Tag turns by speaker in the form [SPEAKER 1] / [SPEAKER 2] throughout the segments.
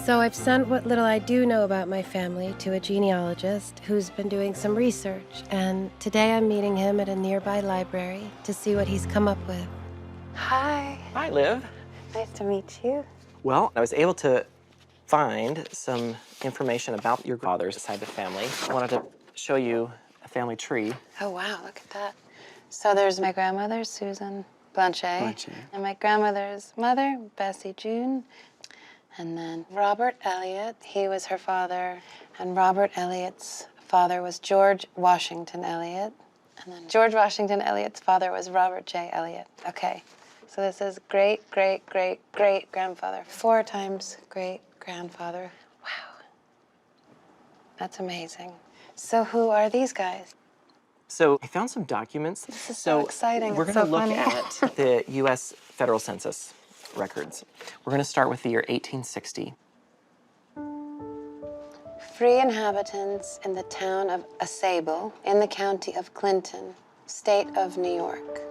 [SPEAKER 1] So I've sent what little I do know about my family to a genealogist who's been doing some research, and today I'm meeting him at a nearby library to see what he's come up with. Hi.
[SPEAKER 2] Hi, Liv.
[SPEAKER 1] Nice to meet you.
[SPEAKER 2] Well, I was able to find some information about your father's side of the family. I wanted to show you a family tree.
[SPEAKER 1] Oh, wow, look at that. So there's my grandmother, Susan Blanchet, and my grandmother's mother, Bessie June, and then Robert Elliott, he was her father, and Robert Elliott's father was George Washington Elliott, and then George Washington Elliott's father was Robert J. Elliott. Okay, so this is great-great-great-great-grandfather, 4 times great-grandfather. Wow, that's amazing. So who are these guys?
[SPEAKER 2] So I found some documents.
[SPEAKER 1] This is so exciting.
[SPEAKER 2] We're going to look at the U.S. federal census records. We're going to start with the year 1860.
[SPEAKER 1] Free inhabitants in the town of Asable in the county of Clinton, state of New York.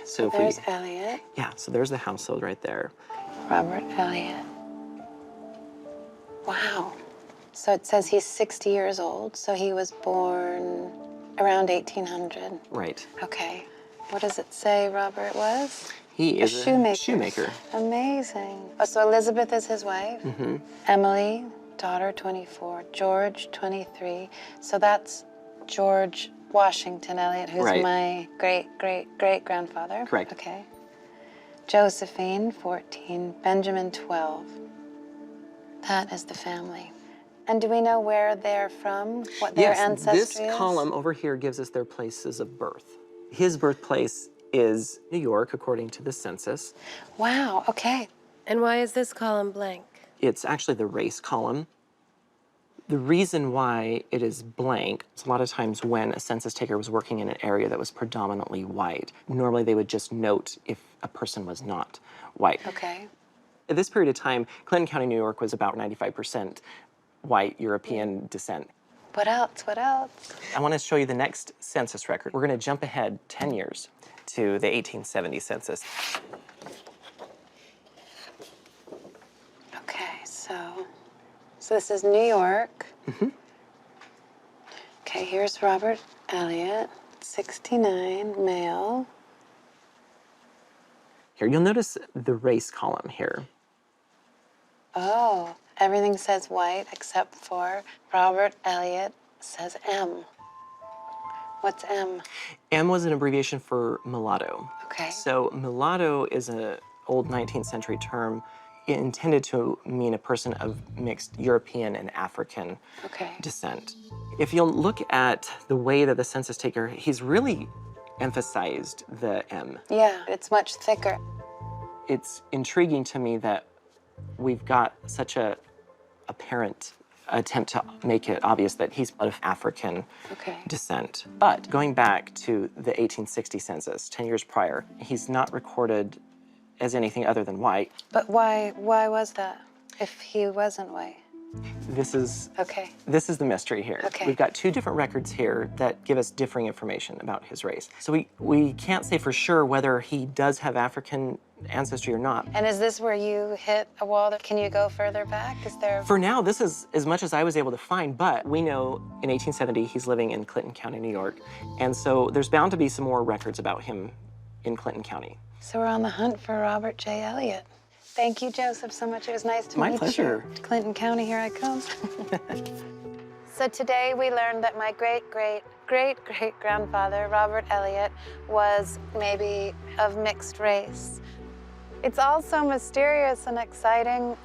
[SPEAKER 2] So
[SPEAKER 1] there's Elliott.
[SPEAKER 2] Yeah, so there's the household right there.
[SPEAKER 1] Robert Elliott. Wow. So it says he's 60 years old, so he was born around 1800.
[SPEAKER 2] Right.
[SPEAKER 1] Okay. What does it say Robert was?
[SPEAKER 2] He is a shoemaker.
[SPEAKER 1] Amazing. Oh, so Elizabeth is his wife? Mm-hmm. Emily, daughter, 24. George, 23. So that's George Washington Elliott, who's my great-great-great-grandfather.
[SPEAKER 2] Correct.
[SPEAKER 1] Okay. Josephine, 14. Benjamin, 12. That is the family. And do we know where they're from? What their ancestry is?
[SPEAKER 2] This column over here gives us their places of birth. His birthplace is New York, according to the census.
[SPEAKER 1] Wow, okay. And why is this column blank?
[SPEAKER 2] It's actually the race column. The reason why it is blank is a lot of times when a census taker was working in an area that was predominantly white, normally they would just note if a person was not white.
[SPEAKER 1] Okay.
[SPEAKER 2] At this period of time, Clinton County, New York was about 95% white European descent.
[SPEAKER 1] What else? What else?
[SPEAKER 2] I want to show you the next census record. We're going to jump ahead 10 years to the 1870 census.
[SPEAKER 1] Okay, so this is New York. Mm-hmm. Okay, here's Robert Elliott, 69, male.
[SPEAKER 2] Here, you'll notice the race column here.
[SPEAKER 1] Oh, everything says white except for Robert Elliott says M. What's M?
[SPEAKER 2] M was an abbreviation for mulatto.
[SPEAKER 1] Okay.
[SPEAKER 2] So mulatto is an old 19th century term intended to mean a person of mixed European and African descent. If you'll look at the way that the census taker, he's really emphasized the M.
[SPEAKER 1] Yeah, it's much thicker.
[SPEAKER 2] It's intriguing to me that we've got such a apparent attempt to make it obvious that he's of African descent. But going back to the 1860 census, 10 years prior, he's not recorded as anything other than white.
[SPEAKER 1] But why was that, if he wasn't white?
[SPEAKER 2] This is the mystery here.
[SPEAKER 1] Okay.
[SPEAKER 2] We've got 2 different records here that give us differing information about his race. So we can't say for sure whether he does have African ancestry or not.
[SPEAKER 1] And is this where you hit a wall? Can you go further back? Is there...
[SPEAKER 2] For now, this is as much as I was able to find, but we know in 1870 he's living in Clinton County, New York. And so there's bound to be some more records about him in Clinton County.
[SPEAKER 1] So we're on the hunt for Robert J. Elliott. Thank you, Joseph, so much. It was nice to meet you.
[SPEAKER 2] My pleasure.
[SPEAKER 1] To Clinton County, here I come. So today we learned that my great-great-great-great-grandfather, Robert Elliott, was maybe of mixed race. It's all so mysterious and exciting.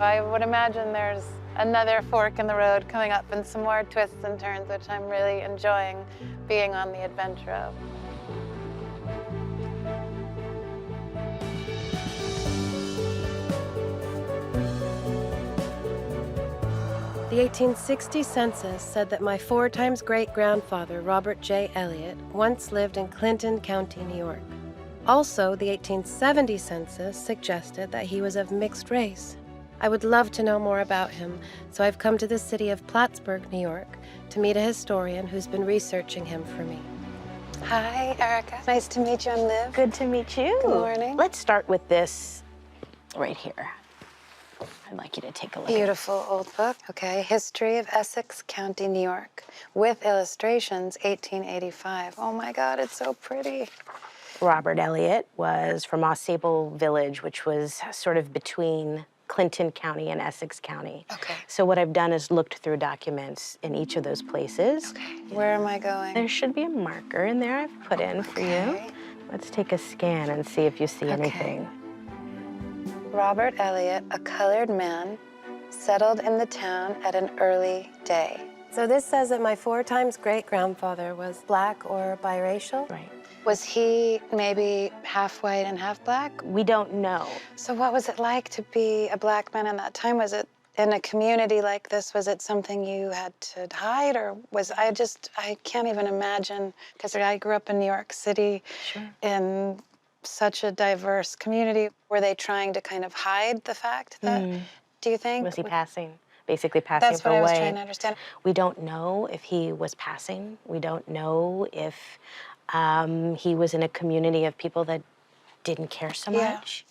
[SPEAKER 1] I would imagine there's another fork in the road coming up and some more twists and turns, which I'm really enjoying being on the adventure of. The 1860 census said that my 4 times great-grandfather, Robert J. Elliott, once lived in Clinton County, New York. Also, the 1870 census suggested that he was of mixed race. I would love to know more about him, so I've come to the city of Plattsburgh, New York, to meet a historian who's been researching him for me. Hi, Erica. Nice to meet you. I'm Liv.
[SPEAKER 3] Good to meet you.
[SPEAKER 1] Good morning.
[SPEAKER 3] Let's start with this right here. I'd like you to take a look at.
[SPEAKER 4] Beautiful old book. Okay, History of Essex County, New York, with illustrations, 1885. Oh my God, it's so pretty.
[SPEAKER 3] Robert Elliott was from Osable Village, which was sort of between Clinton County and Essex County.
[SPEAKER 4] Okay.
[SPEAKER 3] So what I've done is looked through documents in each of those places.
[SPEAKER 4] Okay, where am I going?
[SPEAKER 3] There should be a marker in there I've put in for you. Let's take a scan and see if you see anything.
[SPEAKER 4] Robert Elliott, a colored man, settled in the town at an early day.
[SPEAKER 1] So this says that my 4 times great-grandfather was black or biracial?
[SPEAKER 3] Right.
[SPEAKER 4] Was he maybe half white and half black?
[SPEAKER 3] We don't know.
[SPEAKER 4] So what was it like to be a black man in that time? Was it in a community like this? Was it something you had to hide, or was I can't even imagine, because I grew up in New York City.
[SPEAKER 3] Sure.
[SPEAKER 4] In such a diverse community. Were they trying to kind of hide the fact that, do you think?
[SPEAKER 3] Was he passing? Basically passing
[SPEAKER 4] That's
[SPEAKER 3] for
[SPEAKER 4] what I was
[SPEAKER 3] white?
[SPEAKER 4] trying to understand.
[SPEAKER 3] We don't know if he was passing. We don't know if he was in a community of people that didn't care so much.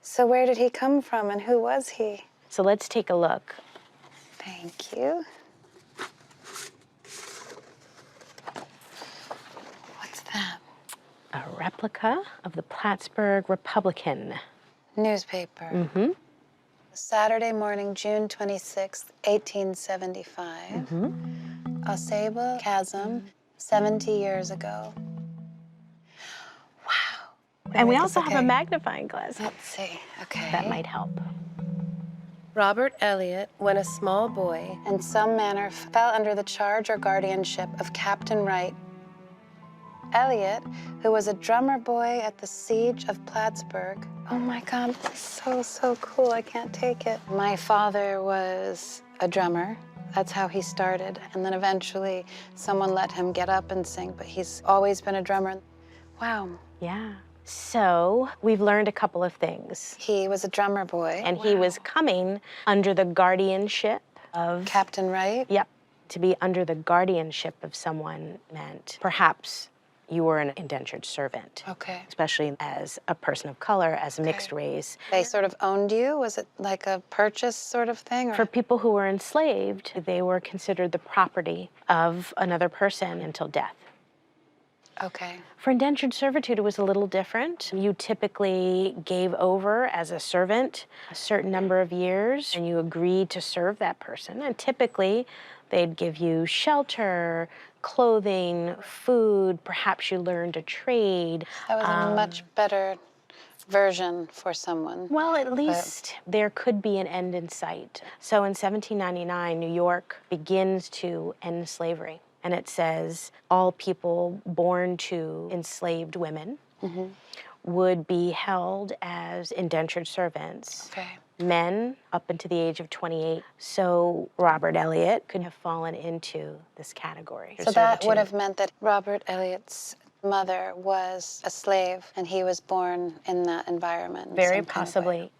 [SPEAKER 4] So where did he come from, and who was he?
[SPEAKER 3] So let's take a look.
[SPEAKER 4] Thank you. What's that?
[SPEAKER 3] A replica of the Plattsburgh Republican.
[SPEAKER 4] Newspaper.
[SPEAKER 3] Mm-hmm.
[SPEAKER 4] Saturday morning, June 26th, 1875. Osable Chasm, 70 years ago. Wow.
[SPEAKER 3] And we also have a magnifying glass.
[SPEAKER 4] Let's see. Okay.
[SPEAKER 3] That might help.
[SPEAKER 1] Robert Elliott, when a small boy,
[SPEAKER 4] in some manner fell under the charge or guardianship of Captain Wright. Elliott, who was a drummer boy at the siege of Plattsburgh. Oh my God, this is so cool, I can't take it. My father was a drummer. That's how he started. And then eventually someone let him get up and sing, but he's always been a drummer. Wow.
[SPEAKER 3] Yeah. So we've learned a couple of things.
[SPEAKER 4] He was a drummer boy.
[SPEAKER 3] And he was coming under the guardianship of...
[SPEAKER 4] Captain Wright?
[SPEAKER 3] Yep. To be under the guardianship of someone meant perhaps you were an indentured servant.
[SPEAKER 4] Okay.
[SPEAKER 3] Especially as a person of color, as mixed race.
[SPEAKER 4] They sort of owned you? Was it like a purchase sort of thing? Or?
[SPEAKER 3] For people who were enslaved, they were considered the property of another person until death.
[SPEAKER 4] Okay.
[SPEAKER 3] For indentured servitude, it was a little different. You typically gave over as a servant a certain number of years, and you agreed to serve that person. And typically, they'd give you shelter, clothing, food, perhaps you learned a trade.
[SPEAKER 4] That was a much better version for someone.
[SPEAKER 3] Well, at least there could be an end in sight. So in 1799, New York begins to end slavery. And it says all people born to enslaved women would be held as indentured servants.
[SPEAKER 4] Okay.
[SPEAKER 3] Men up into the age of 28. So Robert Elliott could have fallen into this category.
[SPEAKER 4] So that would have meant that Robert Elliott's mother was a slave and he was born in that environment.
[SPEAKER 3] Very possibly.